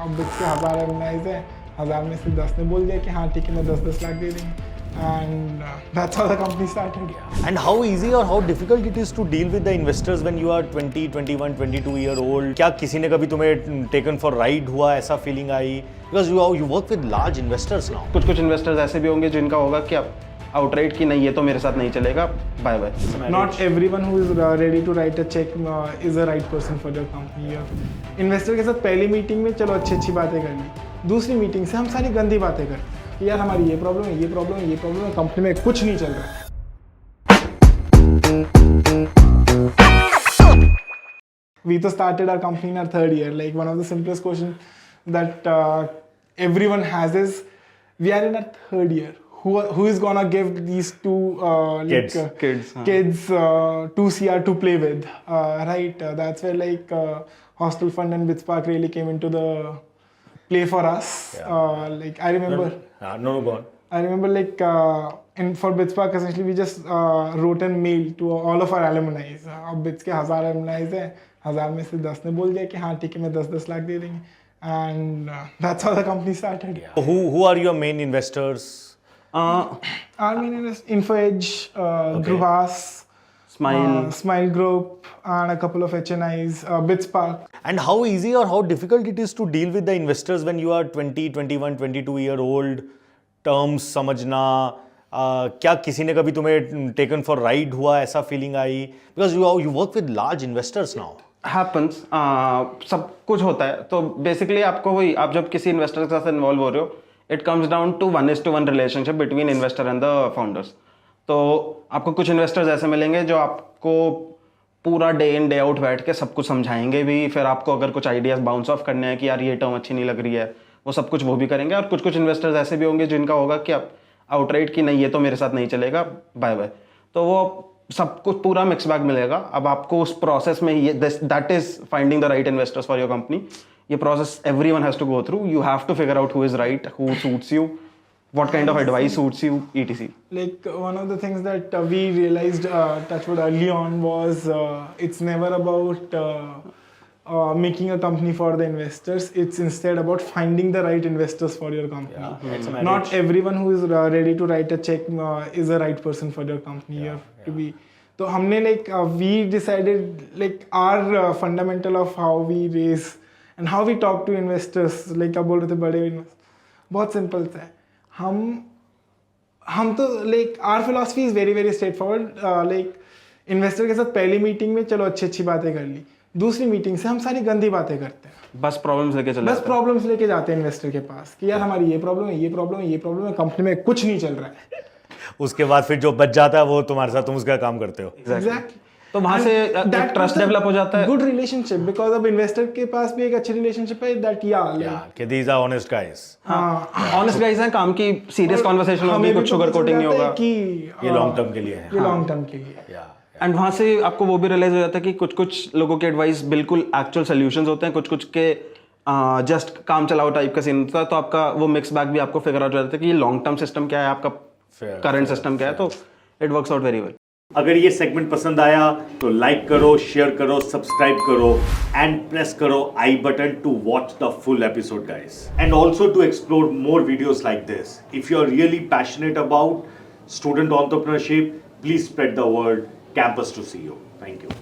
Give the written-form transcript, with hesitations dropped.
अब इसके 1000 एमएनआईज हैं, 1000 में से 10 ने बोल दिया कि हाँ ठीक है मैं 10-10 लाख दे देंगे and that's how the company started. And how easy or how difficult it is to deal with the investors when you are 20, 21, 22 year old? क्या किसी ने कभी तुम्हें taken for ride हुआ, ऐसा feeling I? Because you work with large investors now. कुछ investors ऐसे भी होंगे जिनका होगा कि आप आउटराइट कि नहीं ये तो मेरे साथ नहीं चलेगा, bye bye. Not everyone who is ready to write a check is the right person for your company. Investor के साथ पहली मीटिंग में चलो अच्छी बातें कर ली, दूसरी मीटिंग से हम सारी गंदी बातें करते हैं कि यार हमारी ये प्रॉब्लम है, ये प्रॉब्लम है, ये प्रॉब्लम है, कंपनी में कुछ नहीं चल रहा है. We just started our company in our third year. Like one of the simplest questions that everyone has is, we are in our third year. Who is gonna give these two kids 2 CR to play with, right? That's where like Hostel Fund and BitsPark really came into the play for us. Like I remember. No, go on. I remember like and for BitsPark essentially we just wrote a mail to all of our alumni. अब Bits के 1000 alumni हैं, 1000 में से 10 ने बोल दिया कि हाँ ठीक है मैं 10-10 लाख दे देंगे and that's how the company started. Who are your main investors? Our main investors, InfoEdge, Gruhas, Smile Group, and a couple of HNIs, BitsPark. And how easy or how difficult it is to deal with the investors when you are 20, 21, 22 year old? Terms समझना, क्या किसी ने कभी तुम्हें taken for ride हुआ, ऐसा feeling I? Because you work with large investors now. Happens, सब कुछ होता है. तो बेसिकली आपको वही, आप जब किसी इन्वेस्टर के साथ इन्वॉल्व हो रहे हो, it comes down to 1:1 relationship between investor and the founders. तो आपको कुछ इन्वेस्टर्स ऐसे मिलेंगे जो आपको पूरा डे इन डे आउट बैठ के सब कुछ समझाएंगे भी, फिर आपको अगर कुछ आइडियाज बाउंस ऑफ करने हैं कि यार ये टर्म अच्छी नहीं लग रही है, वो सब कुछ वो भी करेंगे. और कुछ इन्वेस्टर्स ऐसे भी होंगे जिनका होगा कि आप आउटराइट कि नहीं ये तो मेरे साथ नहीं चलेगा, बाय बाय. तो वो सब कुछ पूरा मिक्स बैग मिलेगा. अब आपको उस प्रोसेस में ये that is finding the right investors for your company. ये process everyone has to go through. You have to figure out who is right, who suits you, what kind of advice suits you, etc. Like one of the things that we realized Touchwood early on was it's never about making a company for the investors. It's instead about finding the right investors for your company. Not everyone who is ready to write a check is the right person for your company. You have to be. So हमने like we decided like our fundamental of how we raise and how we talk to investors. Like आप बोल रहे थे बड़े investors, बहुत simple था. हम तो like our philosophy is very very straightforward. Like investor के साथ पहली मीटिंग में चलो अच्छी बातें कर ली, दूसरी मीटिंग से हम सारी गंदी बातें करते हैं. बस प्रॉब्लम्स लेके जाते हैं इन्वेस्टर के पास कि यार हमारी ये प्रॉब्लम है, ये प्रॉब्लम है, ये प्रॉब्लम है, कंपनी में कुछ नहीं चल रहा है. उसके बाद फिर जो बच जाता है वो तुम्हारे साथ, तुम उसका काम करते हो. एग्जैक्टली. तो वहां से ट्रस्ट डेवलप हो जाता है. गुड रिलेशनशिप, बिकॉज अब इन्वेस्टर के पास भी एक अच्छी रिलेशनशिप है दैट कि these are honest guys. Honest guys हैं, काम की सीरियस कन्वर्सेशन होगी, कुछ शुगर कोटिंग नहीं होगा कि ये लॉन्ग टर्म के लिए है. ये लॉन्ग टर्म के लिए. एंड वहां से आपको वो भी रियलाइज हो जाता है कि कुछ लोगों के एडवाइस बिल्कुल एक्चुअल सॉल्यूशंस होते हैं, कुछ के जस्ट काम चलाओ टाइप का सीन होता है. तो आपका वो मिक्स बैग भी आपको फिगर आउट हो जाता है कि ये लॉन्ग टर्म सिस्टम क्या है, आपका करंट सिस्टम क्या है. तो it works out very well. अगर ये सेगमेंट पसंद आया तो लाइक करो, शेयर करो, सब्सक्राइब करो एंड प्रेस करो I button to watch the full episode guys. And also to explore more videos like this. If you are really passionate about student entrepreneurship, please spread the word. Campus to CEO. Thank you.